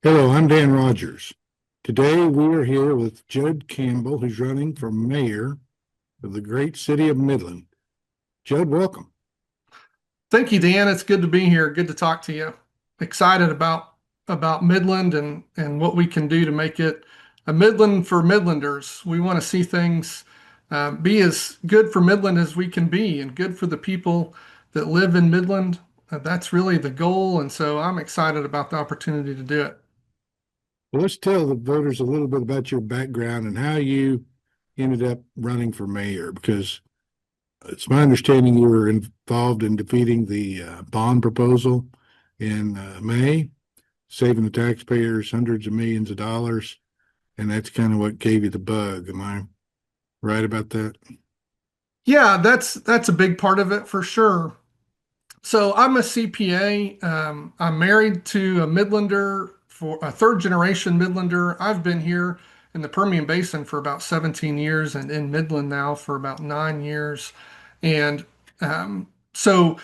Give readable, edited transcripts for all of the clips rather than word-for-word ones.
Hello, I'm Dan Rogers. Today we are here with Judd Campbell, who's running for mayor of the great city of Midland. Judd, welcome. Thank you, Dan. It's good to be here. Good to talk to you. Excited about Midland and what we can do to make it a Midland for Midlanders. We want to see things be as good for Midland as we can be and good for the people that live in Midland. That's really the goal, and so I'm excited about the opportunity to do it. Well, let's tell the voters a little bit about your background and how you ended up running for mayor, because it's my understanding you were involved in defeating the bond proposal in May, saving the taxpayers hundreds of millions of dollars, and that's kind of what gave you the bug. Am I right about that? Yeah, that's a big part of it for sure. So I'm a CPA. I'm married to a Midlander, for a third generation Midlander. I've been here in the Permian Basin for about 17 years and in Midland now for about 9 years. And so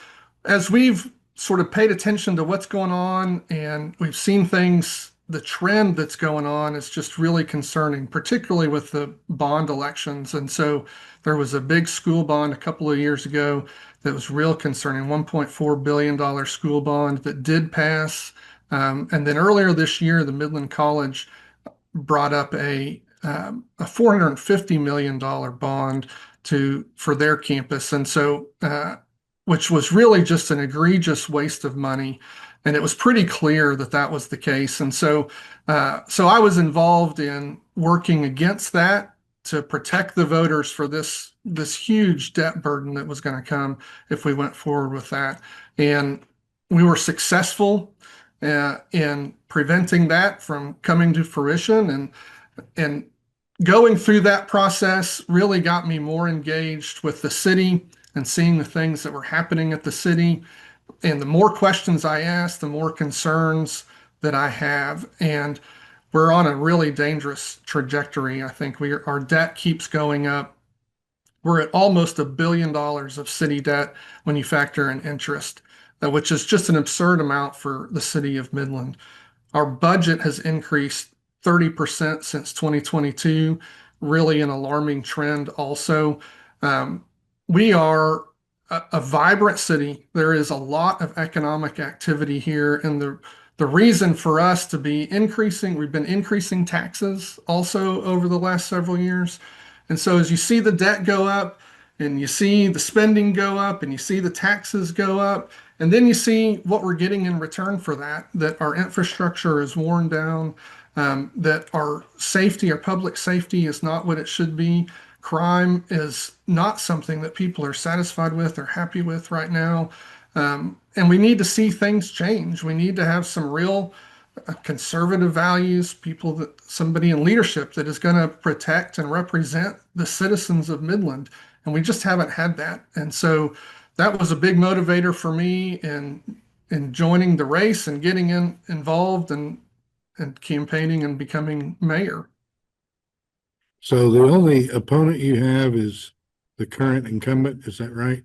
as we've sort of paid attention to what's going on and we've seen things, the trend that's going on is just really concerning, particularly with the bond elections. And so there was a big school bond a couple of years ago that was real concerning, $1.4 billion school bond that did pass. And then earlier this year, the Midland College brought up a $450 million bond for their campus. And so, which was really just an egregious waste of money. And it was pretty clear that that was the case. And so I was involved in working against that to protect the voters for this huge debt burden that was going to come if we went forward with that. And we were successful in preventing that from coming to fruition. And going through that process really got me more engaged with the city and seeing the things that were happening at the city. And the more questions I ask, the more concerns that I have. And we're on a really dangerous trajectory. I think our debt keeps going up. We're at almost $1 billion of city debt when you factor in interest, which is just an absurd amount for the city of Midland. Our budget has increased 30% since 2022, really an alarming trend also. Um, we are a vibrant city. There is a lot of economic activity here, and the reason for us to be increasing, we've been increasing taxes also over the last several years. And so as you see the debt go up, and you see the spending go up, and you see the taxes go up, and then you see what we're getting in return for that, that our infrastructure is worn down, that our safety, our public safety is not what it should be. Crime is not something that people are satisfied with or happy with right now. And we need to see things change. We need to have some real conservative values, somebody in leadership that is going to protect and represent the citizens of Midland. And we just haven't had that. And so that was a big motivator for me in joining the race and getting involved and campaigning and becoming mayor. So the only opponent you have is the current incumbent, is that right?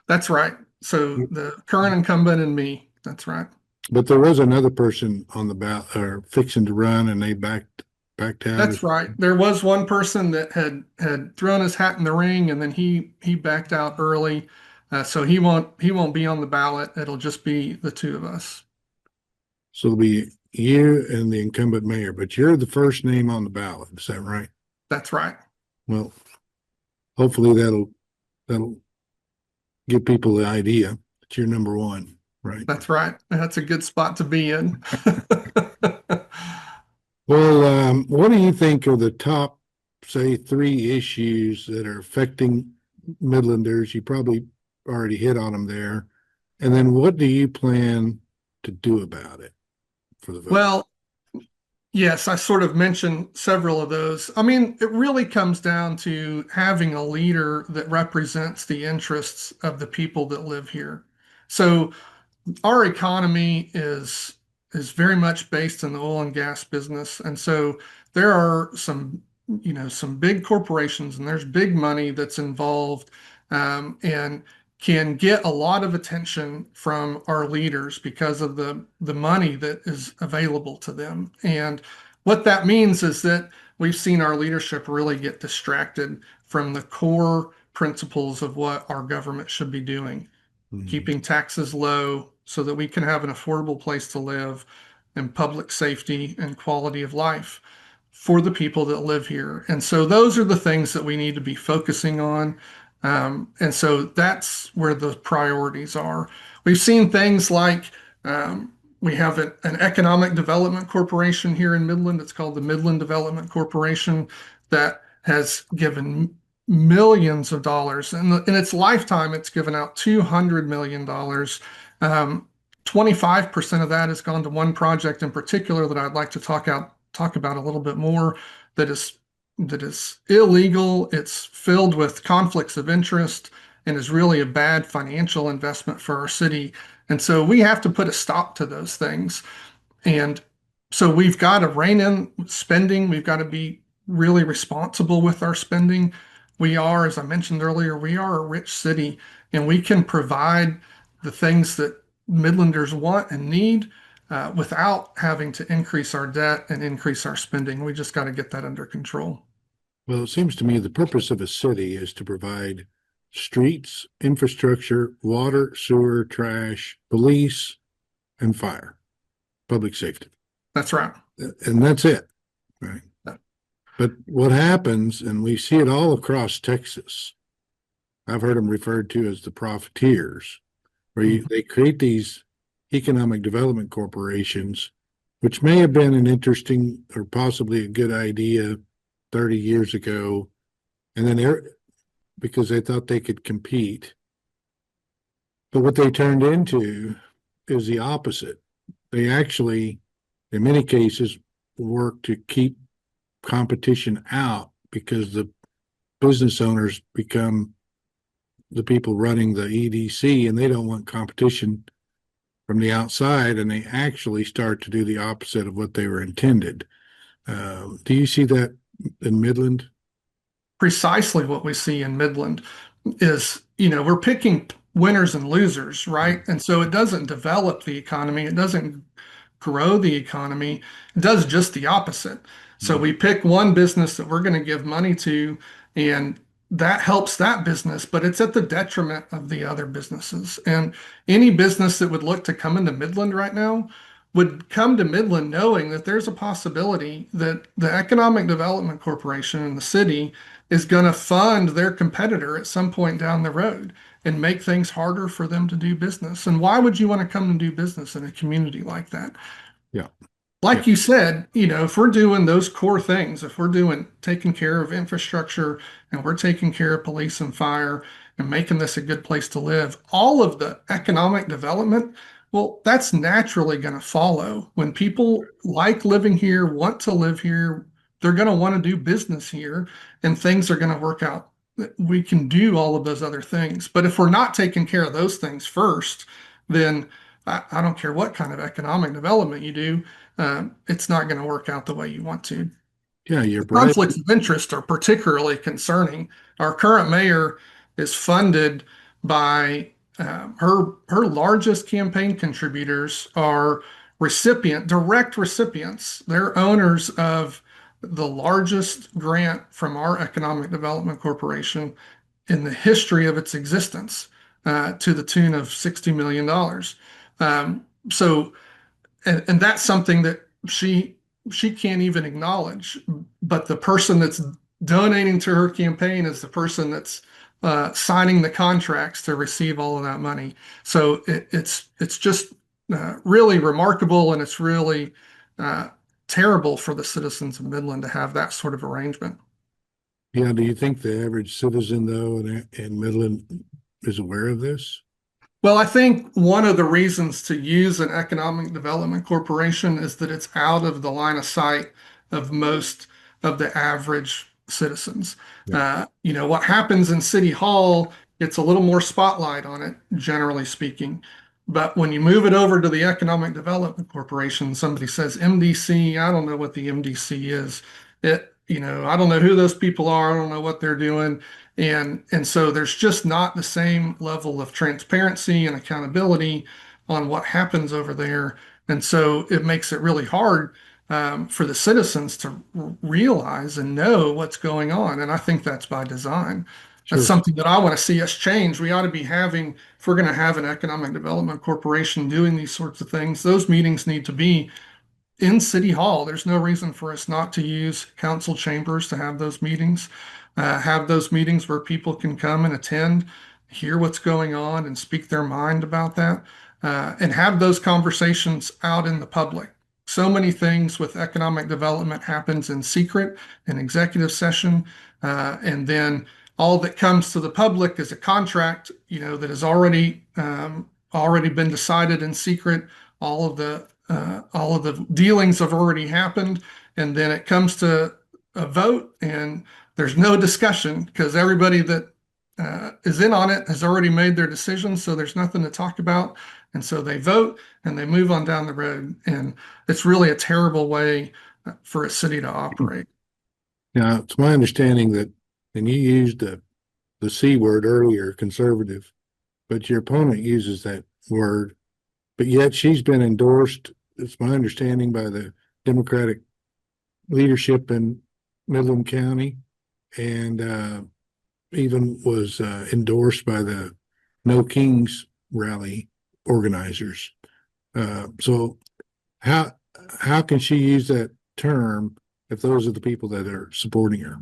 That's right. So the current incumbent and me, that's right. But there was another person on the ballot or fixing to run and they backed out. That's right. There was one person that had thrown his hat in the ring and then he backed out early. So he won't be on the ballot. It'll just be the two of us. So it'll be you and the incumbent mayor, but you're the first name on the ballot. Is that right? That's right. Well, hopefully that'll give people the idea that you're number one, right? That's right. That's a good spot to be in. Well, what do you think are the top, say, three issues that are affecting Midlanders? You probably already hit on them there. And then what do you plan to do about it for the vote? Well, yes, I sort of mentioned several of those. I mean, it really comes down to having a leader that represents the interests of the people that live here. So our economy is very much based in the oil and gas business, and so there are some big corporations and there's big money that's involved, and can get a lot of attention from our leaders because of the money that is available to them. And what that means is that we've seen our leadership really get distracted from the core principles of what our government should be doing, Mhm. keeping taxes low so that we can have an affordable place to live and public safety and quality of life for the people that live here. And so those are the things that we need to be focusing on. And so that's where the priorities are. We've seen things like we have an economic development corporation here in Midland. It's called the Midland Development Corporation that has given millions of dollars. In its lifetime, it's given out $200 million. 25% of that has gone to one project in particular that I'd like to talk about a little bit more that is illegal. It's filled with conflicts of interest and is really a bad financial investment for our city. And so we have to put a stop to those things. And so we've got to rein in spending. We've got to be really responsible with our spending. We are, as I mentioned earlier, we are a rich city and we can provide the things that Midlanders want and need without having to increase our debt and increase our spending. We just got to get that under control. Well, it seems to me the purpose of a city is to provide streets, infrastructure, water, sewer, trash, police, and fire, public safety. That's right. And that's it. Right. But what happens, and we see it all across Texas, I've heard them referred to as the profiteers, where they create these economic development corporations, which may have been an interesting or possibly a good idea 30 years ago. And then because they thought they could compete. But what they turned into is the opposite. They actually, in many cases, work to keep competition out because the business owners become the people running the EDC and they don't want competition from the outside, and they actually start to do the opposite of what they were intended. Do you see that in Midland? Precisely what we see in Midland is, we're picking winners and losers, right? And so it doesn't develop the economy. It doesn't grow the economy. It does just the opposite. So we pick one business that we're going to give money to, and that helps that business, but it's at the detriment of the other businesses. And any business that would look to come into Midland right now would come to Midland knowing that there's a possibility that the Economic Development Corporation in the city is going to fund their competitor at some point down the road and make things harder for them to do business. And why would you want to come and do business in a community like that? Yeah. Yeah. Like you said, if we're doing those core things, if we're doing taking care of infrastructure and we're taking care of police and fire and making this a good place to live, all of the economic development, well, that's naturally going to follow. When people like living here, want to live here, they're going to want to do business here and things are going to work out. We can do all of those other things. But if we're not taking care of those things first, then I don't care what kind of economic development you do, it's not going to work out the way you want to. Yeah, you're The right. conflicts of interest are particularly concerning. Our current mayor is funded by her largest campaign contributors are direct recipients. They're owners of the largest grant from our Economic Development Corporation in the history of its existence, to the tune of $60 million. So and that's something that she can't even acknowledge. But the person that's donating to her campaign is the person that's signing the contracts to receive all of that money. So it's just really remarkable, and it's really uh, terrible for the citizens of Midland to have that sort of arrangement. Yeah, do you think the average citizen, though, in Midland is aware of this? Well, I think one of the reasons to use an economic development corporation is that it's out of the line of sight of most of the average citizens. Yeah. What happens in City Hall gets a little more spotlight on it, generally speaking. But when you move it over to the Economic Development Corporation, somebody says MDC, I don't know what the MDC is. I don't know who those people are. I don't know what they're doing. And so there's just not the same level of transparency and accountability on what happens over there. And so it makes it really hard for the citizens to realize and know what's going on. And I think that's by design. That's Sure. something that I want to see us change. We ought to be having, if we're going to have an economic development corporation doing these sorts of things, those meetings need to be in City Hall. There's no reason for us not to use council chambers to have those meetings where people can come and attend, hear what's going on, and speak their mind about that, and have those conversations out in the public. So many things with economic development happens in secret, in executive session, and then all that comes to the public is a contract, that has already been decided in secret. All of the dealings have already happened, and then it comes to a vote, and there's no discussion because everybody that is in on it has already made their decision. So there's nothing to talk about, and so they vote and they move on down the road, and it's really a terrible way for a city to operate. Now, it's my understanding that, and you used the C word earlier, conservative, but your opponent uses that word, but yet she's been endorsed, it's my understanding, by the Democratic leadership in Midland County, and even was endorsed by the No Kings rally organizers. So how how can she use that term if those are the people that are supporting her?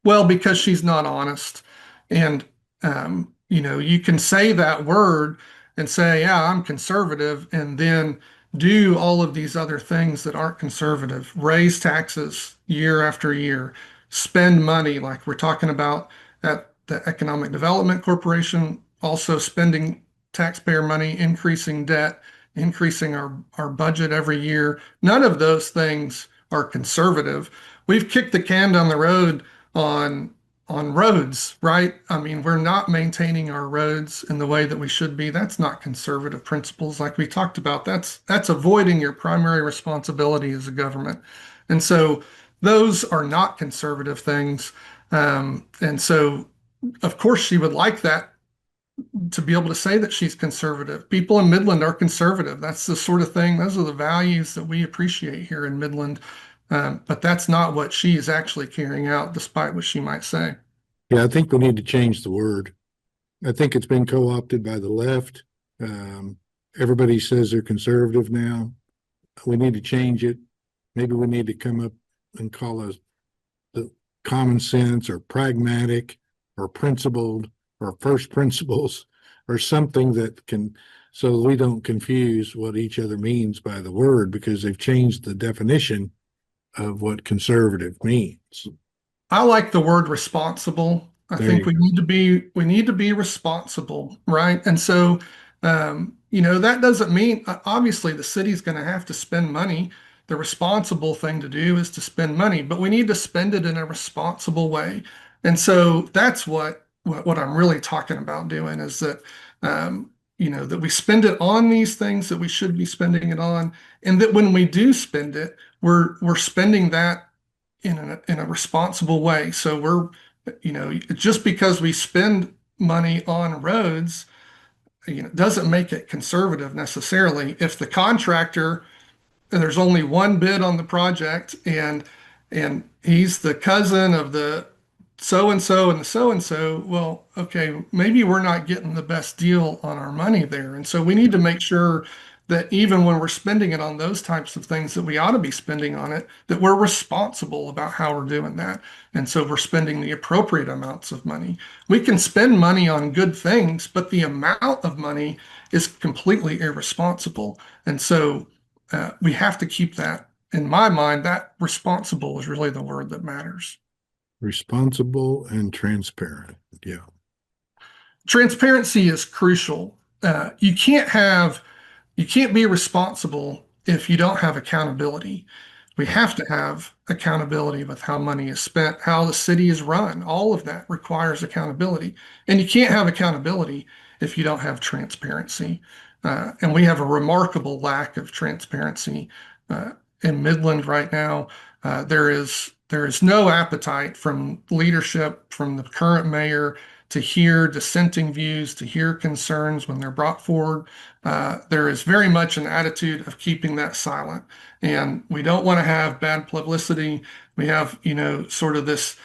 Well, because she's not honest. And, you can say that word and say, yeah, I'm conservative, and then do all of these other things that aren't conservative, raise taxes year after year, spend money like we're talking about at the Economic Development Corporation, also spending taxpayer money, increasing debt, increasing our budget every year. None of those things are conservative. We've kicked the can down the road on on roads, right? I mean, we're not maintaining our roads in the way that we should be. That's not conservative principles like we talked about. That's avoiding your primary responsibility as a government. And so those are not conservative things. And so of course she would like that, to be able to say that she's conservative. People in Midland are conservative. That's the sort of thing, those are the values that we appreciate here in Midland. But that's not what she is actually carrying out, despite what she might say. Yeah, I think we need to change the word. I think it's been co-opted by the left. Um, Everybody says they're conservative now. We need to change it. Maybe we need to come up and call us the common sense or pragmatic or principled or first principles or something that can, so we don't confuse what each other means by the word, because they've changed the definition of what conservative means. I like the word responsible. I There think you go. we need to be responsible, right? And so, that doesn't mean obviously the city's going to have to spend money. The responsible thing to do is to spend money, but we need to spend it in a responsible way. And so that's what I'm really talking about doing is that that we spend it on these things that we should be spending it on, and that when we do spend it, we're spending that in a responsible way. So just because we spend money on roads, doesn't make it conservative necessarily. If the contractor, and there's only one bid on the project, and he's the cousin of the so and so and the so and so, well, okay, maybe we're not getting the best deal on our money there. And so we need to make sure that even when we're spending it on those types of things that we ought to be spending on it, that we're responsible about how we're doing that. And so we're spending the appropriate amounts of money. We can spend money on good things, but the amount of money is completely irresponsible. And so we have to keep that in my mind. That responsible is really the word that matters. Responsible and transparent. Yeah. Transparency is crucial. You can't be responsible if you don't have accountability. We have to have accountability with how money is spent, how the city is run. All of that requires accountability. And you can't have accountability if you don't have transparency. And we have a remarkable lack of transparency in Midland right now. There is there is no appetite from leadership, from the current mayor, to hear dissenting views, to hear concerns when they're brought forward. There is very much an attitude of keeping that silent. And we don't want to have bad publicity. We have, sort of this,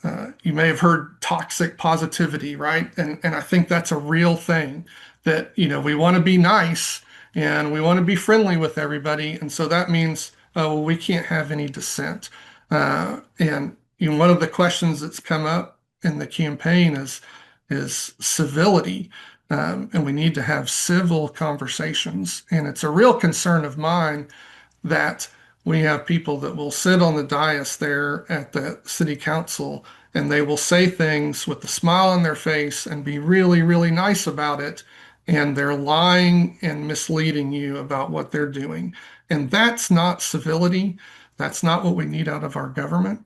uh, you may have heard toxic positivity, right? And I think that's a real thing that, we want to be nice and we want to be friendly with everybody. And so that means, well, we can't have any dissent. And one of the questions that's come up in the campaign is civility. And we need to have civil conversations. And it's a real concern of mine that we have people that will sit on the dais there at the city council and they will say things with a smile on their face and be really, really nice about it. And they're lying and misleading you about what they're doing. And that's not civility. That's not what we need out of our government.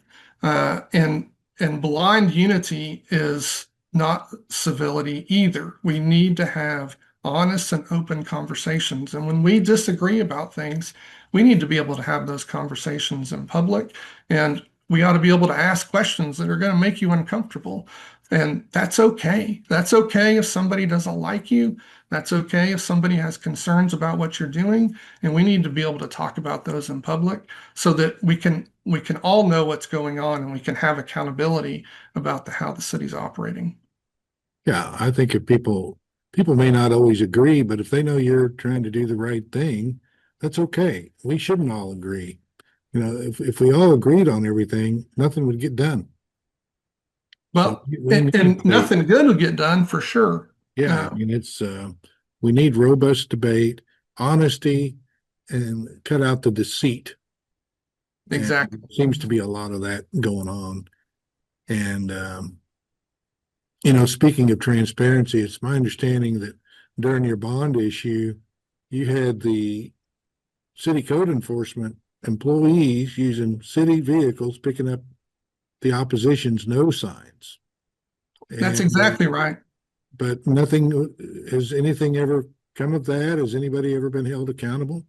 And blind unity is not civility either. We need to have honest and open conversations. And when we disagree about things, we need to be able to have those conversations in public. And we ought to be able to ask questions that are going to make you uncomfortable. And that's okay. That's okay if somebody doesn't like you. That's okay if somebody has concerns about what you're doing. And we need to be able to talk about those in public so that we can all know what's going on and we can have accountability about how the city's operating. Yeah, I think if people may not always agree, but if they know you're trying to do the right thing, that's okay. We shouldn't all agree. If we all agreed on everything, nothing would get done. So Well, we and need debate. nothing good will get done for sure. Yeah, I Uh, mean it's we need robust debate, honesty, and cut out the deceit. And exactly. there seems to be a lot of that going on. And speaking of transparency, it's my understanding that during your bond issue, you had the city code enforcement employees using city vehicles picking up the opposition's no signs. That's And exactly right. but nothing has anything ever come of that? Has anybody ever been held accountable?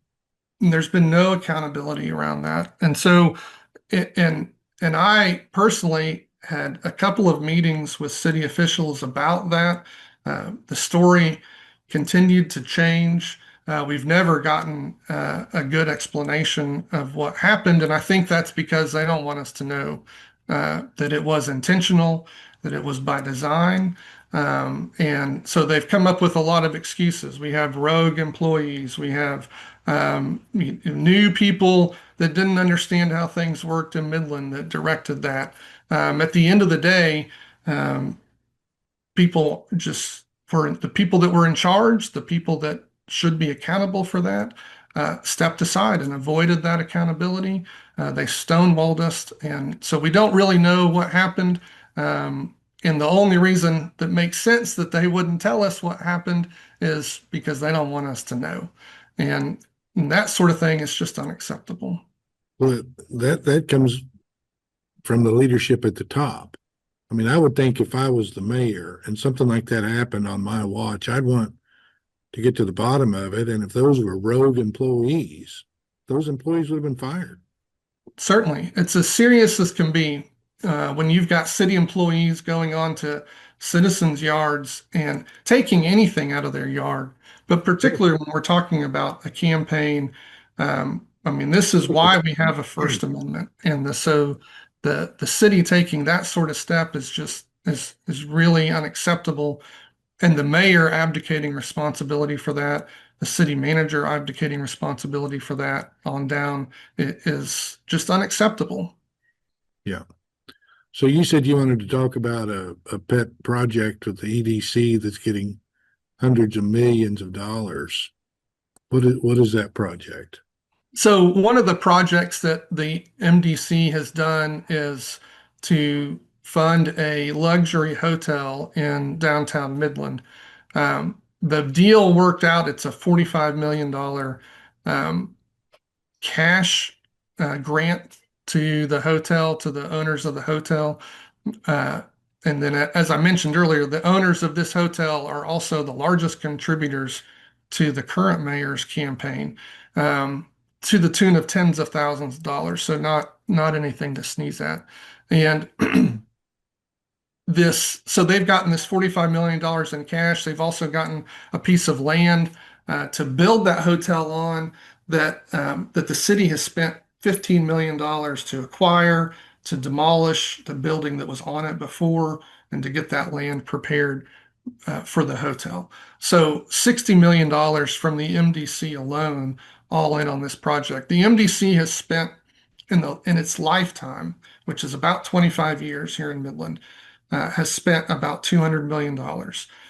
And there's been no accountability around that. And so, and and I personally had a couple of meetings with city officials about that. The story continued to change. We've never gotten a good explanation of what happened, and I think that's because they don't want us to know that it was intentional, that it was by design. And so they've come up with a lot of excuses. We have rogue employees. We have new people that didn't understand how things worked in Midland that directed that. At the end of the day, um, people just, for the people that were in charge, the people that should be accountable for that, stepped aside and avoided that accountability. They stonewalled us. And so we don't really know what happened. And the only reason that makes sense that they wouldn't tell us what happened is because they don't want us to know. And that sort of thing is just unacceptable. Well, that comes from the leadership at the top. I mean, I would think if I was the mayor and something like that happened on my watch, I'd want to get to the bottom of it. And if those were rogue employees, those employees would have been fired. Certainly, it's as serious as can be when you've got city employees going on to citizens' yards and taking anything out of their yard. But particularly when we're talking about a campaign, I mean, this is why we have a First Amendment, and so the city taking that sort of step is just is really unacceptable. And the mayor abdicating responsibility for that, the city manager abdicating responsibility for that on down, it is just unacceptable. Yeah. So you said you wanted to talk about a pet project with the EDC that's getting hundreds of millions of dollars. What is that project? So one of the projects that the MDC has done is to fund a luxury hotel in downtown Midland. The deal worked out. It's a $45 million um, cash grant to the hotel, to the owners of the hotel. Uh, and then, as I mentioned earlier, the owners of this hotel are also the largest contributors to the current mayor's campaign. Um, to the tune of tens of thousands of dollars. So not anything to sneeze at. And so they've gotten this $45 million in cash. They've also gotten a piece of land to build that hotel on that the city has spent $15 million to acquire, to demolish the building that was on it before, and to get that land prepared for the hotel. So $60 million from the MDC alone, all in on this project. The MDC has spent in its lifetime, which is about 25 years here in Midland, has spent about $200 million.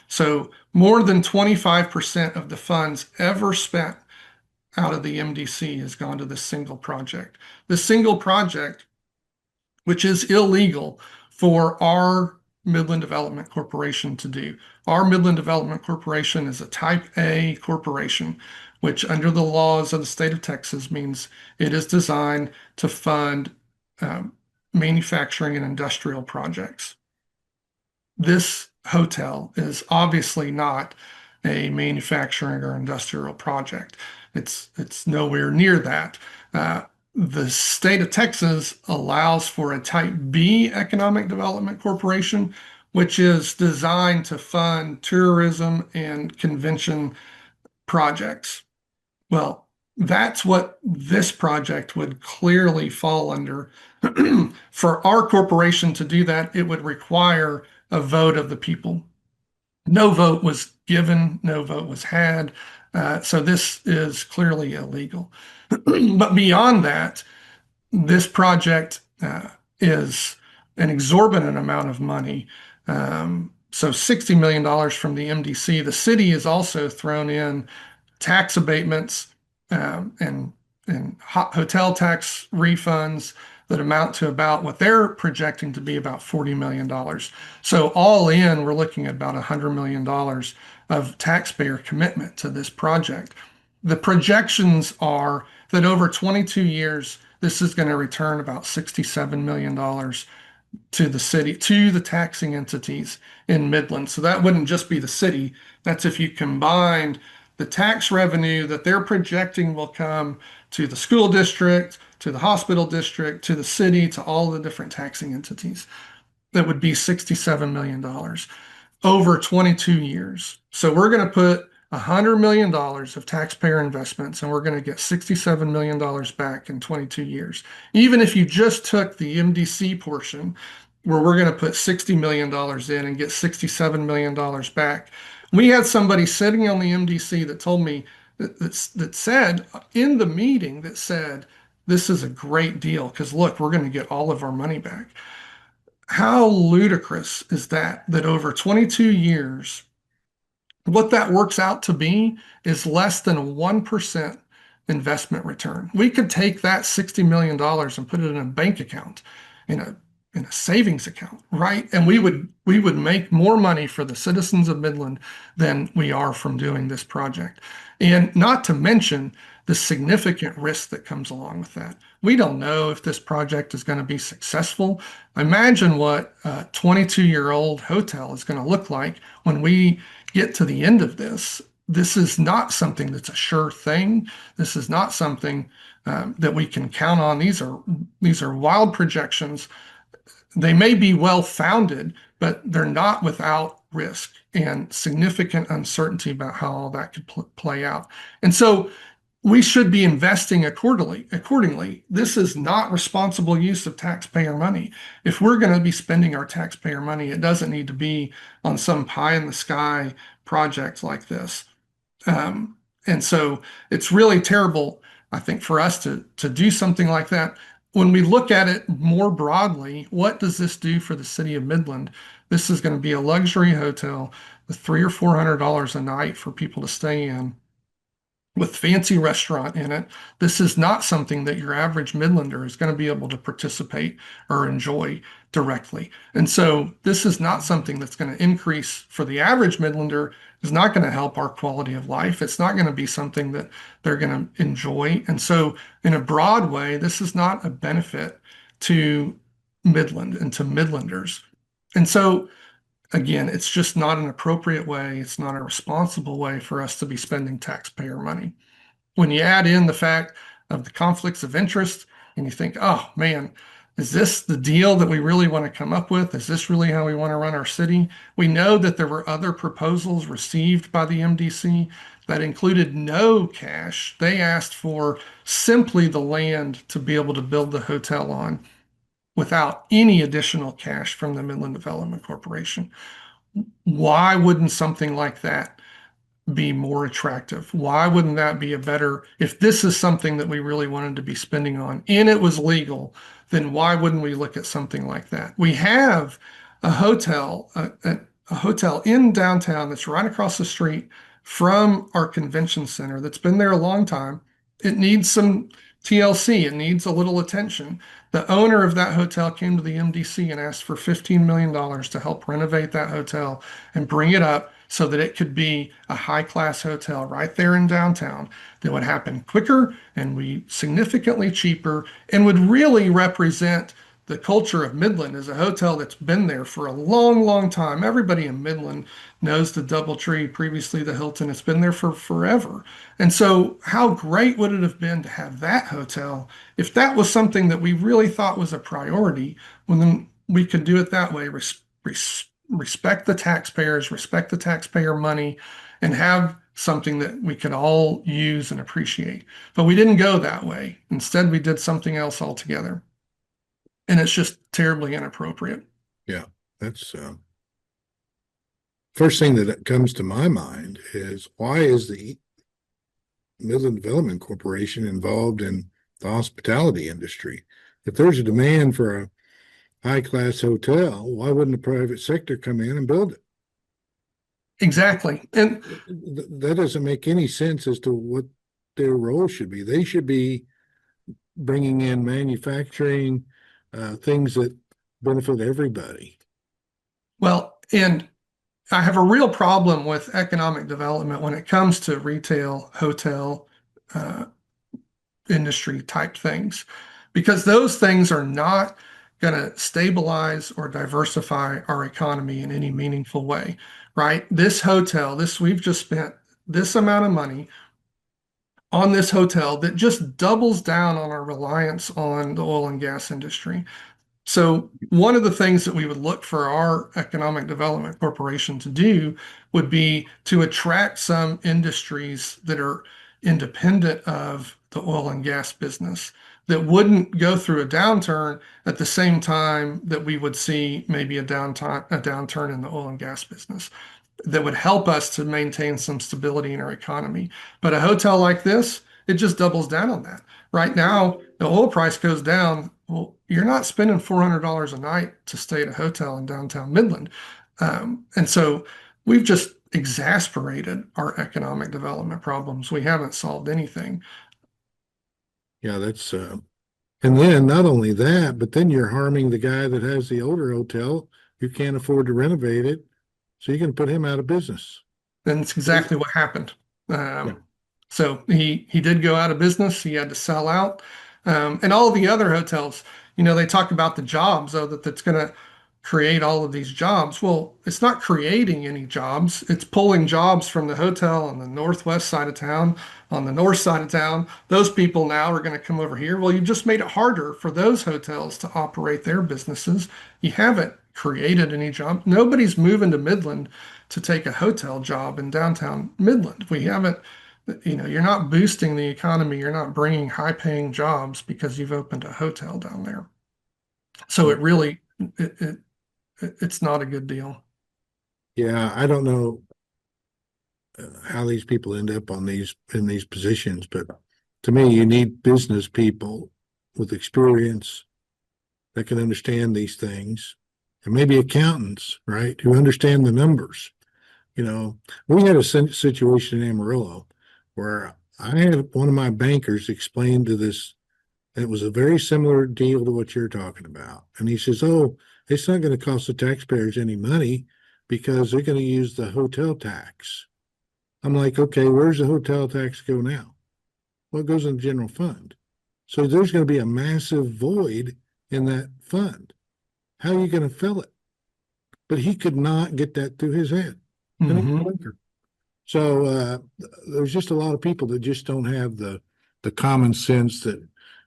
So more than 25% of the funds ever spent out of the MDC has gone to this single project. This single project, which is illegal for our Midland Development Corporation to do. Our Midland Development Corporation is a Type A corporation, which under the laws of the state of Texas means it is designed to fund manufacturing and industrial projects. This hotel is obviously not a manufacturing or industrial project. It's nowhere near that. The state of Texas allows for a Type B Economic Development Corporation, which is designed to fund tourism and convention projects. Well, that's what this project would clearly fall under. For our corporation to do that, it would require a vote of the people. No vote was given, no vote was had. So this is clearly illegal. But beyond that, this project is an exorbitant amount of money. So $60 million from the MDC. The city has also thrown in tax abatements and hotel tax refunds that amount to about what they're projecting to be about $40 million. So all in, we're looking at about $100 million of taxpayer commitment to this project. The projections are that over 22 years, this is going to return about $67 million to the city, to the taxing entities in Midland. So that wouldn't just be the city. That's if you combined the tax revenue that they're projecting will come to the school district, to the hospital district, to the city, to all the different taxing entities. That would be $67 million over 22 years. So we're going to put $100 million of taxpayer investments, and we're going to get $67 million back in 22 years. Even if you just took the MDC portion, where we're going to put $60 million in and get $67 million back. We had somebody sitting on the MDC that told me that said in the meeting that said, this is a great deal because look, we're going to get all of our money back. How ludicrous is that over 22 years, what that works out to be is less than a 1% investment return. We could take that $60 million and put it in a bank account, in a savings account, right? And we would make more money for the citizens of Midland than we are from doing this project. And not to mention the significant risk that comes along with that. We don't know if this project is going to be successful. Imagine what a 22-year-old hotel is going to look like when we get to the end of this. This is not something that's a sure thing. This is not something that we can count on. These are wild projections. They may be well-founded, but they're not without risk and significant uncertainty about how all that could play out. And so we should be investing accordingly. This is not responsible use of taxpayer money. If we're going to be spending our taxpayer money, it doesn't need to be on some pie-in-the-sky project like this. And so it's really terrible, I think, for us to do something like that. When we look at it more broadly, what does this do for the city of Midland? This is going to be a luxury hotel with $300 or $400 a night for people to stay in, with fancy restaurant in it. This is not something that your average Midlander is going to be able to participate or enjoy directly. And so this is not something that's going to increase for the average Midlander. It's not going to help our quality of life. It's not going to be something that they're going to enjoy. And so in a broad way, this is not a benefit to Midland and to Midlanders. And so again, it's just not an appropriate way. It's not a responsible way for us to be spending taxpayer money. When you add in the fact of the conflicts of interest, and you think, oh man, is this the deal that we really want to come up with? Is this really how we want to run our city? We know that there were other proposals received by the MDC that included no cash. They asked for simply the land to be able to build the hotel on without any additional cash from the Midland Development Corporation. Why wouldn't something like that be more attractive? Why wouldn't that be a better, if this is something that we really wanted to be spending on and it was legal, then why wouldn't we look at something like that? We have a hotel, a hotel in downtown that's right across the street from our convention center that's been there a long time. It needs some TLC, it needs a little attention. The owner of that hotel came to the MDC and asked for $15 million to help renovate that hotel and bring it up so that it could be a high-class hotel right there in downtown that would happen quicker and be significantly cheaper and would really represent the culture of Midland as a hotel that's been there for a long, long time. Everybody in Midland knows the DoubleTree, previously the Hilton. It's been there for forever. And so how great would it have been to have that hotel if that was something that we really thought was a priority, when then we could do it that way, respect the taxpayers, respect the taxpayer money, and have something that we could all use and appreciate. But we didn't go that way. Instead, we did something else altogether. And it's just terribly inappropriate. Yeah, that's first thing that comes to my mind is, why is the Midland Development Corporation involved in the hospitality industry? If there's a demand for a high-class hotel, why wouldn't the private sector come in and build it? Exactly. And that doesn't make any sense as to what their role should be. They should be bringing in manufacturing, things that benefit everybody. well, and I have a real problem with economic development when it comes to retail, hotel, uh, industry type things, because those things are not going to stabilize or diversify our economy in any meaningful way, right? This hotel, we've just spent this amount of money on this hotel that just doubles down on our reliance on the oil and gas industry. So one of the things that we would look for our economic development corporation to do would be to attract some industries that are independent of the oil and gas business, that wouldn't go through a downturn at the same time that we would see maybe a downturn in the oil and gas business, that would help us to maintain some stability in our economy. But a hotel like this, it just doubles down on that. Right now, the oil price goes down. Well, you're not spending $400 a night to stay at a hotel in downtown Midland. And so we've just exasperated our economic development problems. We haven't solved anything. Yeah, that's and then not only that, but then you're harming the guy that has the older hotel who can't afford to renovate it. So you're going to put him out of business. And it's exactly what happened. Yeah. So he did go out of business. He had to sell out. And all of the other hotels, they talk about the jobs, though, that's going to create all of these jobs. Well, it's not creating any jobs. It's pulling jobs from the hotel on the northwest side of town, on the north side of town. Those people now are going to come over here. Well, you just made it harder for those hotels to operate their businesses. You haven't created any job. Nobody's moving to Midland to take a hotel job in downtown Midland. We haven't, you're not boosting the economy. You're not bringing high paying jobs because you've opened a hotel down there. So it really, it's not a good deal. Yeah, I don't know how these people end up in these positions, but to me, you need business people with experience that can understand these things, and maybe accountants, right, who understand the numbers. We had a situation in Amarillo where I had one of my bankers explain to this, and it was a very similar deal to what you're talking about. And he says, "Oh, it's not going to cost the taxpayers any money because they're going to use the hotel tax." I'm like, okay, where's the hotel tax go now? Well, it goes in the general fund. So there's going to be a massive void in that fund. How are you going to fill it? But he could not get that through his head. Mm-hmm. So there's just a lot of people that just don't have the the common sense that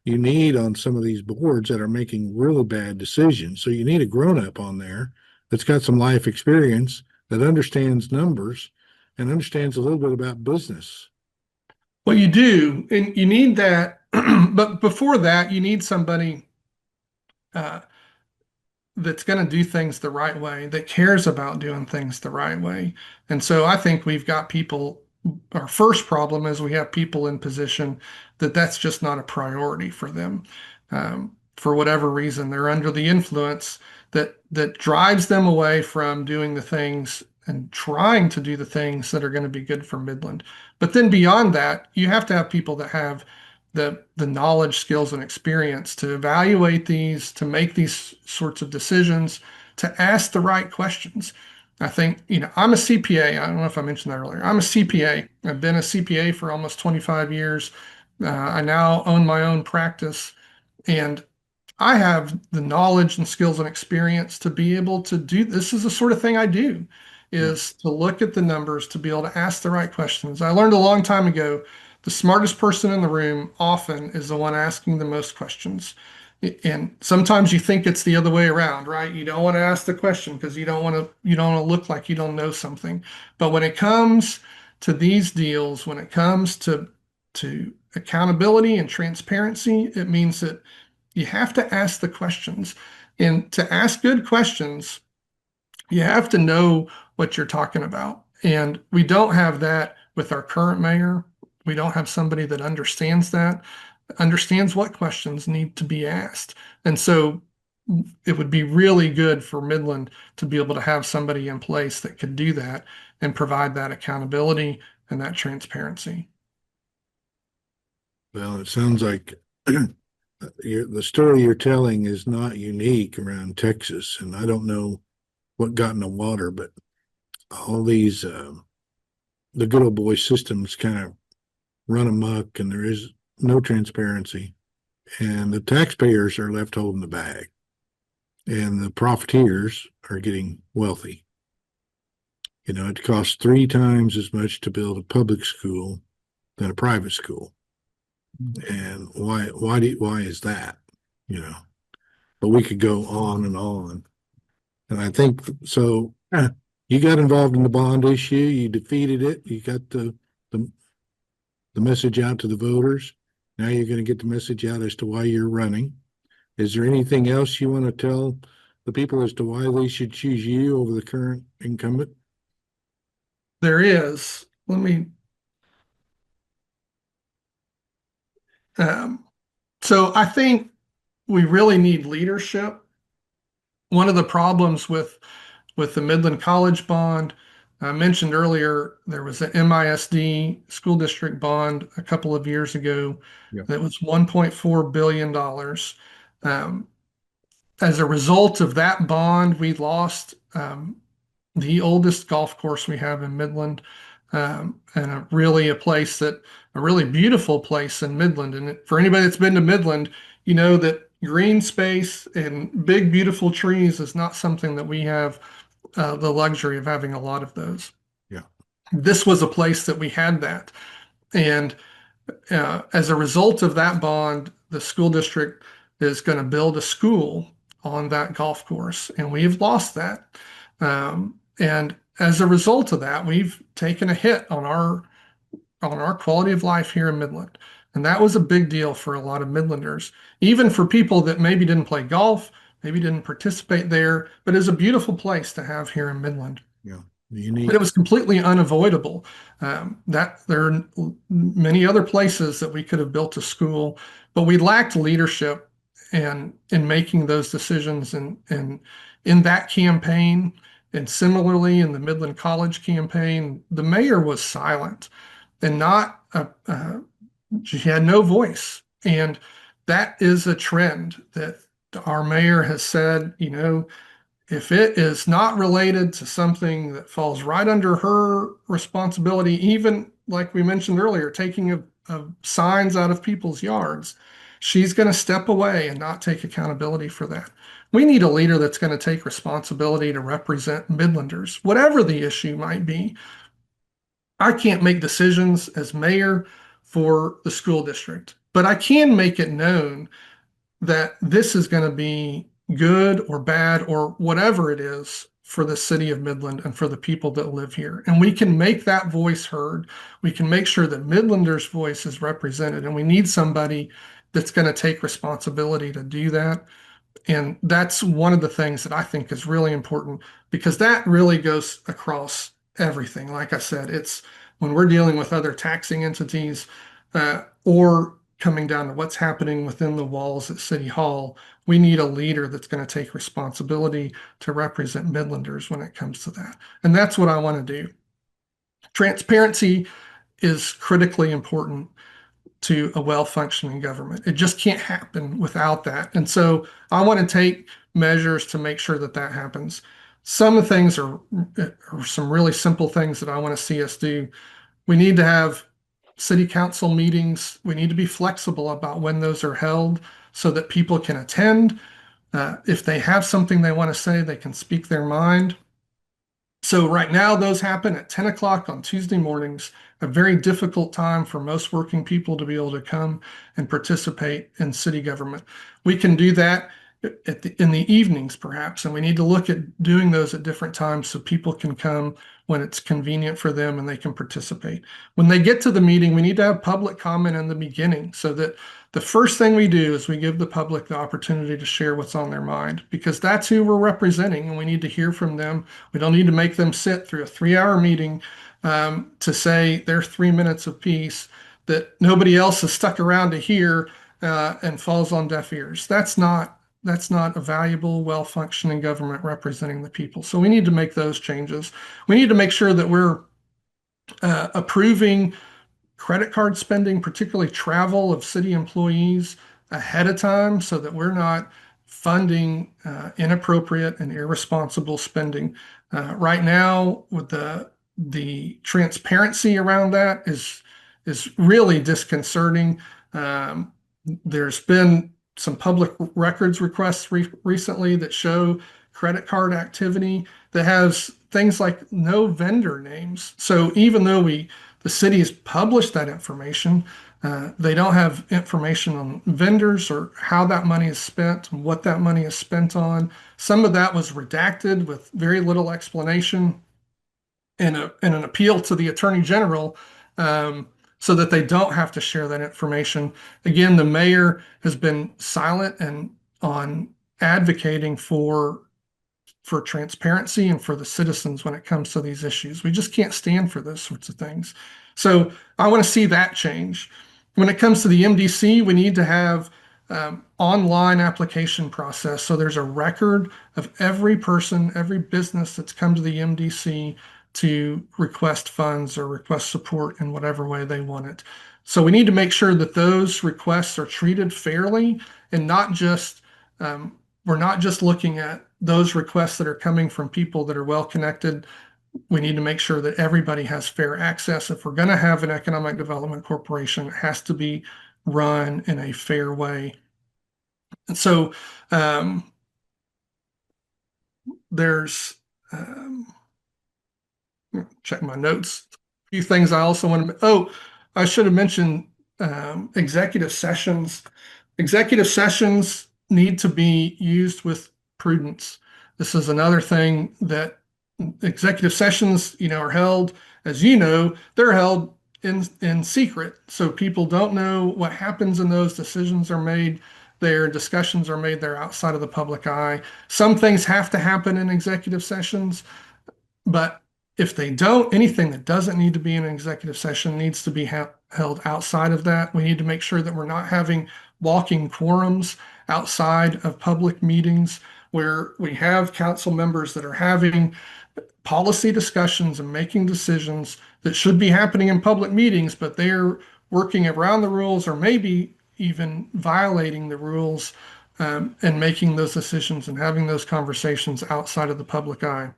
you need on some of these boards that are making really bad decisions. So you need a grown-up on there that's got some life experience, that understands numbers and understands a little bit about business. Well, you do, and you need that. But before that, you need somebody uh, that's going to do things the right way, that cares about doing things the right way. And so I think we've got people, our first problem is we have people in position that that's just not a priority for them. For whatever reason, they're under the influence that drives them away from doing the things and trying to do the things that are going to be good for Midland. But then beyond that, you have to have people that have the knowledge, skills, and experience to evaluate these, to make these sorts of decisions, to ask the right questions. I think, I'm a CPA. I don't know if I mentioned that earlier. I'm a CPA. I've been a CPA for almost 25 years. I now own my own practice, and I have the knowledge and skills and experience to be able to do this. Is the sort of thing I do, Yeah. is to look at the numbers, to be able to ask the right questions. I learned a long time ago, the smartest person in the room often is the one asking the most questions. And sometimes you think it's the other way around, right? You don't want to ask the question because you don't want to look like you don't know something. But when it comes to these deals, when it comes to accountability and transparency, it means that you have to ask the questions. And to ask good questions, you have to know what you're talking about. And we don't have that with our current mayor. We don't have somebody that understands that, understands what questions need to be asked. And so it would be really good for Midland to be able to have somebody in place that could do that and provide that accountability and that transparency. Well, it sounds like the story you're telling is not unique around Texas, and I don't know what got in the water, but all these the good old boy systems kind of run amok, and there is no transparency, and the taxpayers are left holding the bag, and the profiteers are getting wealthy. It costs 3 times as much to build a public school than a private school, and why is that? You know, but we could go on and on. And I think so. You got involved in the bond issue. You defeated it. You got the, the message out to the voters. Now you're going to get the message out as to why you're running. Is there anything else you want to tell the people as to why they should choose you over the current incumbent? There is, let me, um, so I think we really need leadership. One of the problems with the Midland College bond, I mentioned earlier, there was an MISD school district bond a couple of years ago Yeah. that was $1.4 billion. Um, as a result of that bond, we lost the oldest golf course we have in Midland, and a really beautiful place in Midland. And for anybody that's been to Midland, you know that green space and big, beautiful trees is not something that we have the luxury of having a lot of those. Yeah. This was a place that we had that. And as a result of that bond, the school district is going to build a school on that golf course, and we've lost that. And as a result of that, we've taken a hit on our quality of life here in Midland. And that was a big deal for a lot of Midlanders, even for people that maybe didn't play golf, maybe didn't participate there, but it's a beautiful place to have here in Midland. Yeah. But it Unique. was completely unavoidable. That there are many other places that we could have built a school, but we lacked leadership and in making those decisions. And in that campaign, and similarly in the Midland College campaign, the mayor was silent and not she had no voice. And that is a trend that our mayor has said, if it is not related to something that falls right under her responsibility, even like we mentioned earlier, taking of signs out of people's yards, she's going to step away and not take accountability for that. We need a leader that's going to take responsibility to represent Midlanders, whatever the issue might be. I can't make decisions as mayor for the school district, but I can make it known that this is going to be good or bad or whatever it is for the city of Midland and for the people that live here. And we can make that voice heard. We can make sure that Midlanders' voice is represented, and we need somebody that's going to take responsibility to do that. And that's one of the things that I think is really important because that really goes across everything. Like I said, it's when we're dealing with other taxing entities or coming down to what's happening within the walls at City Hall, we need a leader that's going to take responsibility to represent Midlanders when it comes to that. And that's what I want to do. Transparency is critically important to a well-functioning government. It just can't happen without that. And so I want to take measures to make sure that that happens. Some of the things are some really simple things that I want to see us do. We need to have city council meetings. We need to be flexible about when those are held so that people can attend. If they have something they want to say, they can speak their mind. So right now, those happen at 10 o'clock on Tuesday mornings, a very difficult time for most working people to be able to come and participate in city government. We can do that in the evenings, perhaps, and we need to look at doing those at different times so people can come when it's convenient for them and they can participate. When they get to the meeting, we need to have public comment in the beginning so that the first thing we do is we give the public the opportunity to share what's on their mind because that's who we're representing and we need to hear from them. We don't need to make them sit through a 3-hour meeting to say their 3 minutes of peace that nobody else has stuck around to hear and falls on deaf ears. That's not a valuable, well-functioning government representing the people. So we need to make those changes. We need to make sure that we're approving credit card spending, particularly travel of city employees ahead of time so that we're not funding inappropriate and irresponsible spending. Right now, with the transparency around that is really disconcerting. There's been some public records requests recently that show credit card activity that has things like no vendor names. So even though the city has published that information, they don't have information on vendors or how that money is spent and what that money is spent on. Some of that was redacted with very little explanation and an appeal to the Attorney General so that they don't have to share that information. Again, the mayor has been silent and on advocating for transparency and for the citizens when it comes to these issues. We just can't stand for those sorts of things. So I want to see that change. When it comes to the MDC, we need to have online application process. So there's a record of every person, every business that's come to the MDC to request funds or request support in whatever way they want it. So we need to make sure that those requests are treated fairly and not just we're not just looking at those requests that are coming from people that are well connected. We need to make sure that everybody has fair access. If we're going to have an economic development corporation, it has to be run in a fair way. And so there's check my notes. A few things I also want to. I should have mentioned executive sessions. Executive sessions need to be used with prudence. This is another thing that executive sessions, are held, as you know, they're held in secret. So people don't know what happens in those decisions are made. Their discussions are made. They're outside of the public eye. Some things have to happen in executive sessions, but if they don't, anything that doesn't need to be in an executive session needs to be held outside of that. We need to make sure that we're not having walking quorums outside of public meetings where we have council members that are having policy discussions and making decisions that should be happening in public meetings, but they're working around the rules or maybe even violating the rules and making those decisions and having those conversations outside of the public eye.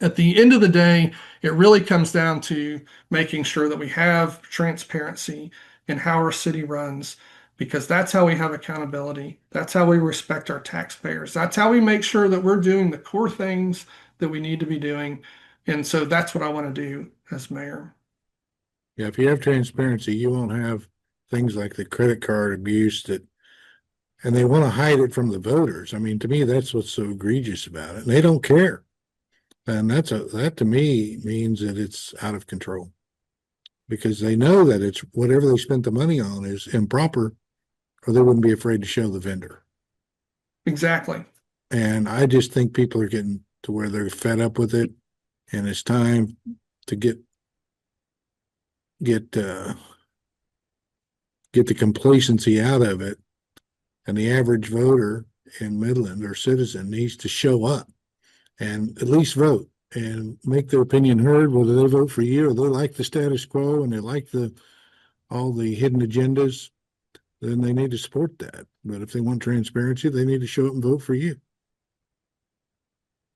At the end of the day, it really comes down to making sure that we have transparency in how our city runs, because that's how we have accountability. That's how we respect our taxpayers. That's how we make sure that we're doing the core things that we need to be doing. And so that's what I want to do as mayor. Yeah, if you have transparency, you won't have things like the credit card abuse that, and they want to hide it from the voters. I mean, to me, that's what's so egregious about it. And they don't care. And that to me means that it's out of control because they know that it's whatever they spent the money on is improper, or they wouldn't be afraid to show the vendor. Exactly. And I just think people are getting to where they're fed up with it, and it's time to get get the complacency out of it. And the average voter in Midland or citizen needs to show up and at least vote and make their opinion heard, whether they vote for you or they like the status quo and they like the all the hidden agendas, then they need to support that. But if they want transparency, they need to show up and vote for you. And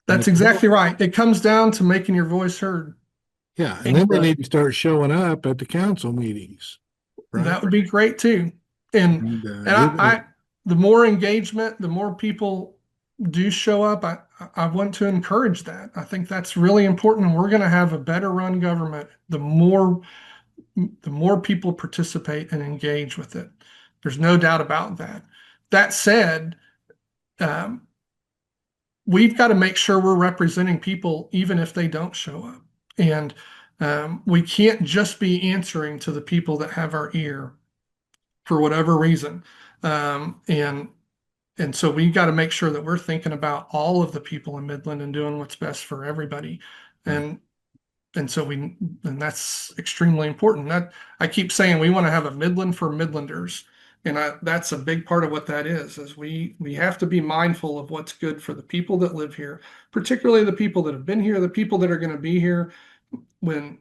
That's exactly right. It comes down to making your voice heard. yeah, and then they need to start showing up at the council meetings, right? That would be great too. And And and the more engagement, the more people do show up. I want to encourage that. I think that's really important. And we're going to have a better run government the more people participate and engage with it. There's no doubt about that. That said, um, we've got to make sure we're representing people even if they don't show up. And we can't just be answering to the people that have our ear for whatever reason. Um, and and so we got to make sure that we're thinking about all of the people in Midland and doing what's best for everybody. right. And and so and that's extremely important. That I keep saying we want to have a Midland for Midlanders. And that's a big part of what that is we have to be mindful of what's good for the people that live here, particularly the people that have been here, the people that are going to be here when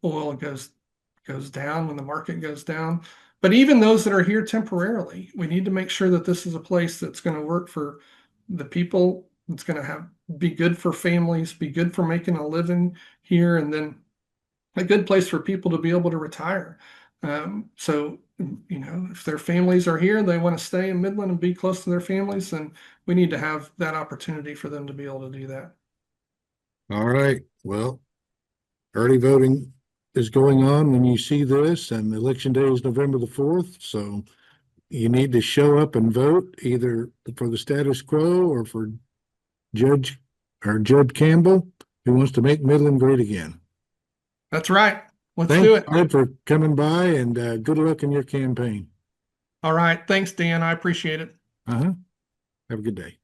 oil goes down, when the market goes down. But even those that are here temporarily, we need to make sure that this is a place that's going to work for the people. It's going to be good for families, be good for making a living here, and then a good place for people to be able to retire. So, if their families are here, they want to stay in Midland and be close to their families, then we need to have that opportunity for them to be able to do that. All right. Well, early voting is going on when you see this, and election day is November the 4th. So you need to show up and vote either for the status quo or for Judge Judd Campbell, who wants to make Midland great again. That's right. Let's Thanks, do it. Judd, for coming by, and good luck in your campaign. All right. Thanks, Dan. I appreciate it. Uh-huh. Have a good day.